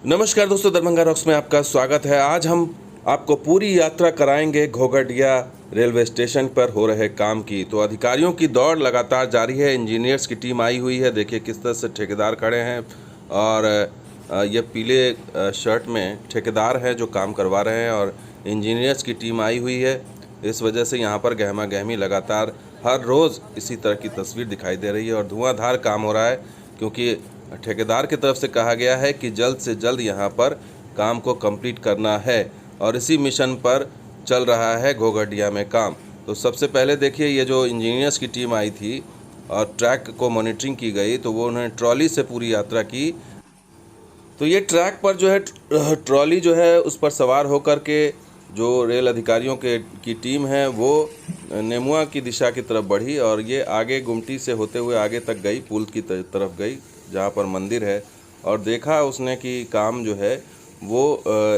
नमस्कार दोस्तों, दरभंगा रॉक्स में आपका स्वागत है। आज हम आपको पूरी यात्रा कराएंगे घोघटिया रेलवे स्टेशन पर हो रहे काम की। तो अधिकारियों की दौड़ लगातार जारी है। इंजीनियर्स की टीम आई हुई है। देखिए किस तरह से ठेकेदार खड़े हैं और ये पीले शर्ट में ठेकेदार हैं जो काम करवा रहे हैं और इंजीनियर्स की टीम आई हुई है। इस वजह से यहाँ पर गहमा गहमी लगातार हर रोज़ इसी तरह की तस्वीर दिखाई दे रही है और धुआंधार काम हो रहा है, क्योंकि ठेकेदार की तरफ से कहा गया है कि जल्द से जल्द यहाँ पर काम को कंप्लीट करना है और इसी मिशन पर चल रहा है घोघटिया में काम। तो सबसे पहले देखिए, ये जो इंजीनियर्स की टीम आई थी और ट्रैक को मॉनिटरिंग की गई, तो वो उन्होंने ट्रॉली से पूरी यात्रा की। तो ये ट्रैक पर जो है ट्रॉली जो है उस पर सवार होकर के जो रेल अधिकारियों की टीम है वो नेमुआ की दिशा की तरफ बढ़ी और ये आगे गुमटी से होते हुए आगे तक गई, पुल की तरफ गई जहाँ पर मंदिर है, और देखा उसने कि काम जो है वो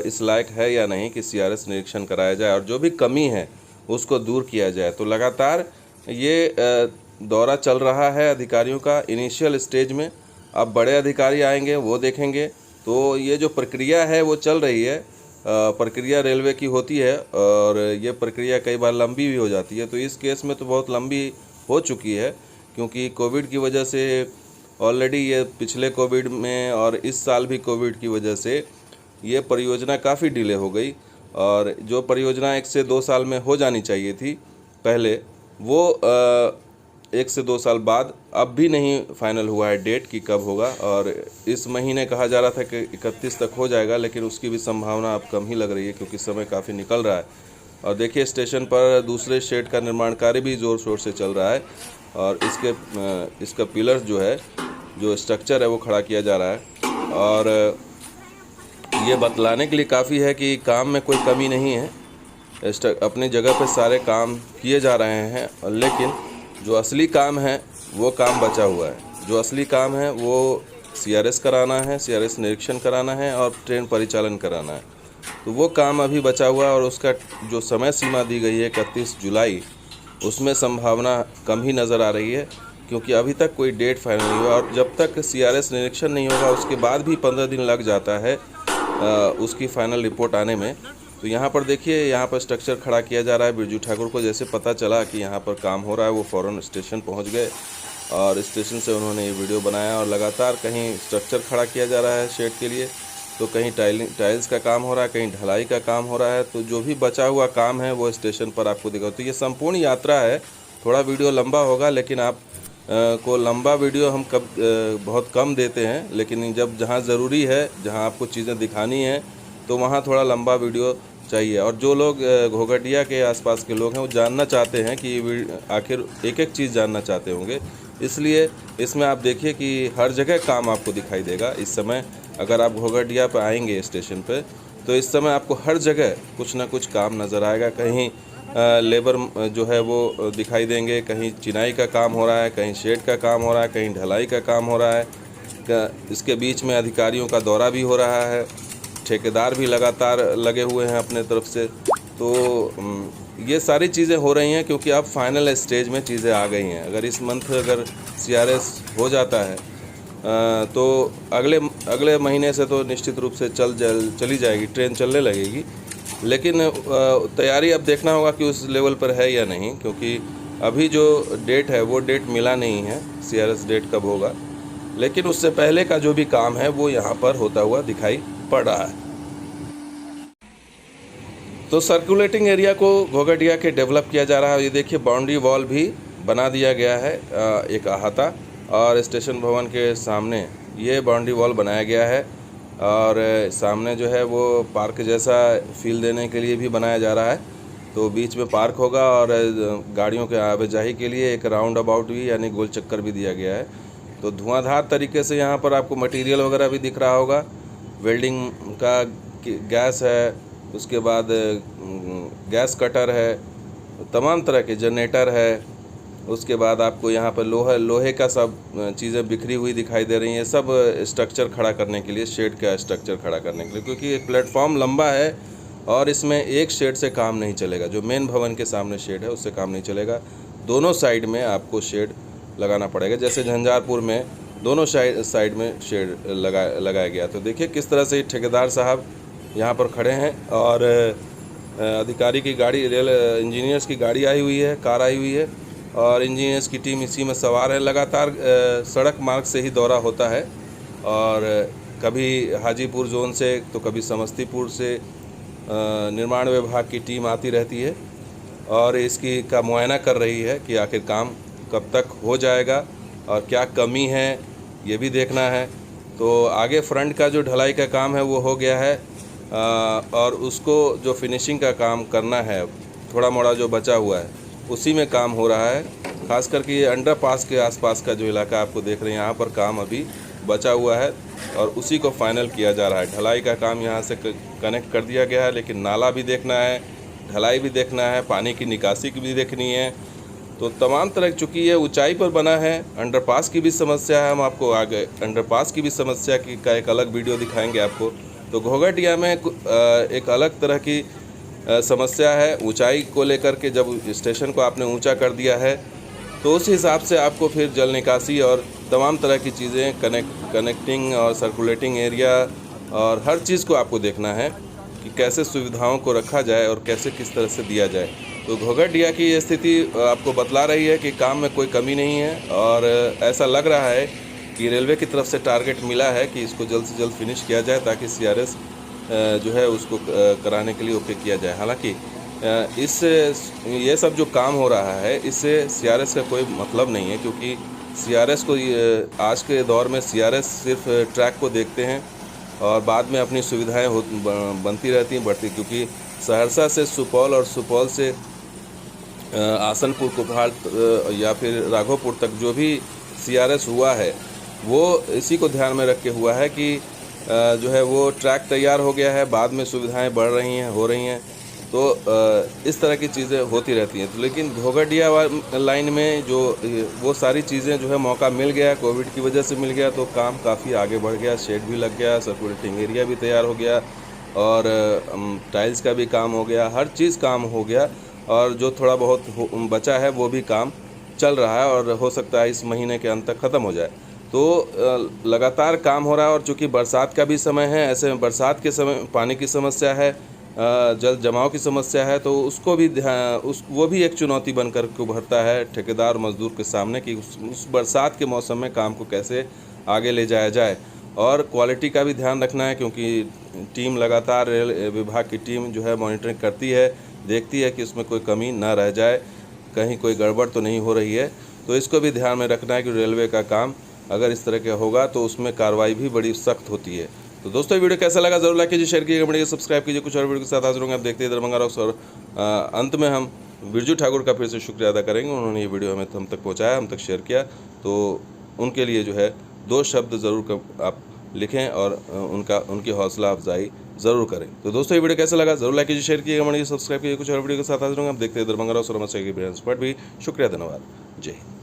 इस लायक है या नहीं कि सीआरएस निरीक्षण कराया जाए और जो भी कमी है उसको दूर किया जाए। तो लगातार ये दौरा चल रहा है अधिकारियों का इनिशियल स्टेज में। अब बड़े अधिकारी आएंगे, वो देखेंगे। तो ये जो प्रक्रिया है वो चल रही है। प्रक्रिया रेलवे की होती है और ये प्रक्रिया कई बार लंबी भी हो जाती है। तो इस केस में तो बहुत लंबी हो चुकी है, क्योंकि कोविड की वजह से ऑलरेडी ये पिछले कोविड में और इस साल भी कोविड की वजह से ये परियोजना काफ़ी डिले हो गई और जो परियोजना 1 से 2 साल में हो जानी चाहिए थी पहले, वो 1 से 2 साल बाद अब भी नहीं फाइनल हुआ है डेट कि कब होगा। और इस महीने कहा जा रहा था कि 31 तक हो जाएगा, लेकिन उसकी भी संभावना अब कम ही लग रही है क्योंकि समय काफ़ी निकल रहा है। और देखिए स्टेशन पर दूसरे शेड का निर्माण कार्य भी ज़ोर शोर से चल रहा है और इसका पिलर जो है, जो स्ट्रक्चर है वो खड़ा किया जा रहा है। और ये बतलाने के लिए काफ़ी है कि काम में कोई कमी नहीं है, अपनी जगह पे सारे काम किए जा रहे हैं, लेकिन जो असली काम है वो काम बचा हुआ है। जो असली काम है वो सीआरएस कराना है, सीआरएस निरीक्षण कराना है और ट्रेन परिचालन कराना है। तो वो काम अभी बचा हुआ है और उसका जो समय सीमा दी गई है 31 जुलाई, उसमें संभावना कम ही नज़र आ रही है, क्योंकि अभी तक कोई डेट फाइनल नहीं हुआ और जब तक सीआरएस निरीक्षण नहीं होगा उसके बाद भी 15 दिन लग जाता है उसकी फाइनल रिपोर्ट आने में। तो यहाँ पर देखिए, यहाँ पर स्ट्रक्चर खड़ा किया जा रहा है। बिरजू ठाकुर को जैसे पता चला कि यहाँ पर काम हो रहा है, वो फ़ौरन स्टेशन पहुँच गए और स्टेशन से उन्होंने ये वीडियो बनाया और लगातार कहीं स्ट्रक्चर खड़ा किया जा रहा है शेड के लिए, तो कहीं टाइल्स का काम हो रहा है, कहीं ढलाई का काम हो रहा है। तो जो भी बचा हुआ काम है वो स्टेशन पर आपको दिखा। तो ये संपूर्ण यात्रा है। थोड़ा वीडियो लंबा होगा, लेकिन आप को लंबा वीडियो हम बहुत कम देते हैं, लेकिन जब जहाँ ज़रूरी है, जहाँ आपको चीज़ें दिखानी हैं, तो वहाँ थोड़ा लंबा वीडियो चाहिए। और जो लोग घोघटिया के आसपास के लोग हैं वो जानना चाहते हैं कि आखिर एक एक चीज़ जानना चाहते होंगे, इसलिए इसमें आप देखिए कि हर जगह काम आपको दिखाई देगा। इस समय अगर आप घोघटिया पर आएंगे स्टेशन पे, तो इस समय आपको हर जगह कुछ ना कुछ काम नज़र आएगा। कहीं लेबर जो है वो दिखाई देंगे, कहीं चिनाई का काम हो रहा है, कहीं शेड का काम हो रहा है, कहीं ढलाई का काम हो रहा है। इसके बीच में अधिकारियों का दौरा भी हो रहा है, ठेकेदार भी लगातार लगे हुए हैं अपने तरफ से। तो ये सारी चीज़ें हो रही हैं क्योंकि अब फाइनल स्टेज में चीज़ें आ गई हैं। अगर इस मंथ अगर सीआरएस हो जाता है तो अगले महीने से तो निश्चित रूप से चली जाएगी, ट्रेन चलने लगेगी। लेकिन तैयारी अब देखना होगा कि उस लेवल पर है या नहीं, क्योंकि अभी जो डेट है वो डेट मिला नहीं है, सीआरएस डेट कब होगा। लेकिन उससे पहले का जो भी काम है वो यहाँ पर होता हुआ दिखाई पड़ रहा है। तो सर्कुलेटिंग एरिया को घोघटिया के डेवलप किया जा रहा है। ये देखिए बाउंड्री वॉल भी बना दिया गया है, एक अहाता, और स्टेशन भवन के सामने ये बाउंड्री वॉल बनाया गया है और सामने जो है वो पार्क जैसा फील देने के लिए भी बनाया जा रहा है। तो बीच में पार्क होगा और गाड़ियों के आवाजाही के लिए एक राउंड अबाउट भी यानी गोल चक्कर भी दिया गया है। तो धुआंधार तरीके से यहाँ पर आपको मटेरियल वगैरह भी दिख रहा होगा। वेल्डिंग का गैस है, उसके बाद गैस कटर है, तमाम तरह के जनरेटर है। उसके बाद आपको यहाँ पर लोहे का सब चीज़ें बिखरी हुई दिखाई दे रही हैं, सब स्ट्रक्चर खड़ा करने के लिए, शेड का स्ट्रक्चर खड़ा करने के लिए, क्योंकि एक प्लेटफॉर्म लंबा है और इसमें एक शेड से काम नहीं चलेगा। जो मेन भवन के सामने शेड है उससे काम नहीं चलेगा, दोनों साइड में आपको शेड लगाना पड़ेगा। जैसे झंझारपुर में दोनों साइड में शेड लगाया गया। तो देखिए किस तरह से ठेकेदार साहब यहाँ पर खड़े हैं और अधिकारी की गाड़ी, रेल इंजीनियर्स की गाड़ी आई हुई है, कार आई हुई है और इंजीनियर्स की टीम इसी में सवार है। लगातार सड़क मार्ग से ही दौरा होता है और कभी हाजीपुर जोन से तो कभी समस्तीपुर से निर्माण विभाग की टीम आती रहती है और इसकी का मुआयना कर रही है कि आखिर काम कब तक हो जाएगा और क्या कमी है ये भी देखना है। तो आगे फ्रंट का जो ढलाई का काम है वो हो गया है और उसको जो फिनिशिंग का काम करना है, थोड़ा मोड़ा जो बचा हुआ है उसी में काम हो रहा है। खास करके ये अंडरपास के आसपास का जो इलाका आपको देख रहे हैं, यहाँ पर काम अभी बचा हुआ है और उसी को फाइनल किया जा रहा है। ढलाई का काम यहाँ से कनेक्ट कर दिया गया है, लेकिन नाला भी देखना है, ढलाई भी देखना है, पानी की निकासी की भी देखनी है। तो तमाम तरह, चूँकि ये ऊंचाई पर बना है, अंडरपास की भी समस्या है। हम आपको आगे अंडरपास की भी समस्या का एक अलग वीडियो दिखाएंगे आपको। तो घोघटिया में एक अलग तरह की समस्या है ऊंचाई को लेकर के। जब स्टेशन को आपने ऊंचा कर दिया है तो उस हिसाब से आपको फिर जल निकासी और तमाम तरह की चीज़ें, कनेक्टिंग और सर्कुलेटिंग एरिया और हर चीज़ को आपको देखना है कि कैसे सुविधाओं को रखा जाए और कैसे किस तरह से दिया जाए। तो घोघटिया की ये स्थिति आपको बतला रही है कि काम में कोई कमी नहीं है और ऐसा लग रहा है कि रेलवे की तरफ से टारगेट मिला है कि इसको जल्द से जल्द फिनिश किया जाए ताकि CRS जो है उसको कराने के लिए ओके किया जाए। हालांकि ये सब जो काम हो रहा है इससे CRS का कोई मतलब नहीं है, क्योंकि CRS को आज के दौर में CRS सिर्फ ट्रैक को देखते हैं और बाद में अपनी सुविधाएं बनती रहती हैं, बढ़ती, क्योंकि सहरसा से सुपौल और सुपौल से आसनपुर, कुपहाड़ या फिर राघोपुर तक जो भी CRS हुआ है वो इसी को ध्यान में रख के हुआ है कि जो है वो ट्रैक तैयार हो गया है, बाद में सुविधाएं बढ़ रही हैं, हो रही हैं। तो इस तरह की चीज़ें होती रहती हैं। तो लेकिन घोघटिया लाइन में जो वो सारी चीज़ें जो है मौका मिल गया, कोविड की वजह से मिल गया, तो काम काफ़ी आगे बढ़ गया। शेड भी लग गया, सर्कुलेटिंग एरिया भी तैयार हो गया और टाइल्स का भी काम हो गया, हर चीज़ काम हो गया और जो थोड़ा बहुत बचा है वो भी काम चल रहा है और हो सकता है इस महीने के अंत तक ख़त्म हो जाए। तो लगातार काम हो रहा है और चूँकि बरसात का भी समय है, ऐसे में बरसात के समय पानी की समस्या है, जल जमाव की समस्या है, तो उसको भी वो भी एक चुनौती बनकर के उभरता है ठेकेदार मजदूर के सामने कि उस बरसात के मौसम में काम को कैसे आगे ले जाया जाए। और क्वालिटी का भी ध्यान रखना है, क्योंकि टीम लगातार रेल विभाग की टीम जो है मॉनिटरिंग करती है, देखती है कि उसमें कोई कमी ना रह जाए, कहीं कोई गड़बड़ तो नहीं हो रही है। तो इसको भी ध्यान में रखना है कि रेलवे का काम अगर इस तरह का होगा तो उसमें कार्रवाई भी बड़ी सख्त होती है। तो दोस्तों वीडियो कैसा लगा जरूर लाइक कीजिए, शेयर कीजिए, कमेंट कीजिए, सब्सक्राइब कीजिए। कुछ और वीडियो के साथ हाजिर होंगे। आप देखते हैं दरभंगा रॉक्स और अंत में हम बिरजू ठाकुर का फिर से शुक्रिया अदा करेंगे। उन्होंने ये वीडियो हम तक पहुँचाया, हम तक शेयर किया, तो उनके लिए जो है 2 शब्द ज़रूर आप लिखें और उनकी हौसला अफजाई ज़रूर करें। तो दोस्तों ये वीडियो कैसा लगा जरूर लाइक कीजिए, शेयर कीजिए, कमेंट कीजिए, सब्सक्राइब कीजिए। कुछ और वीडियो के साथ हाजिर होंगे। आप देखते हैं दरभंगा रॉक्स और भी शुक्रिया, धन्यवाद, जय हिंद।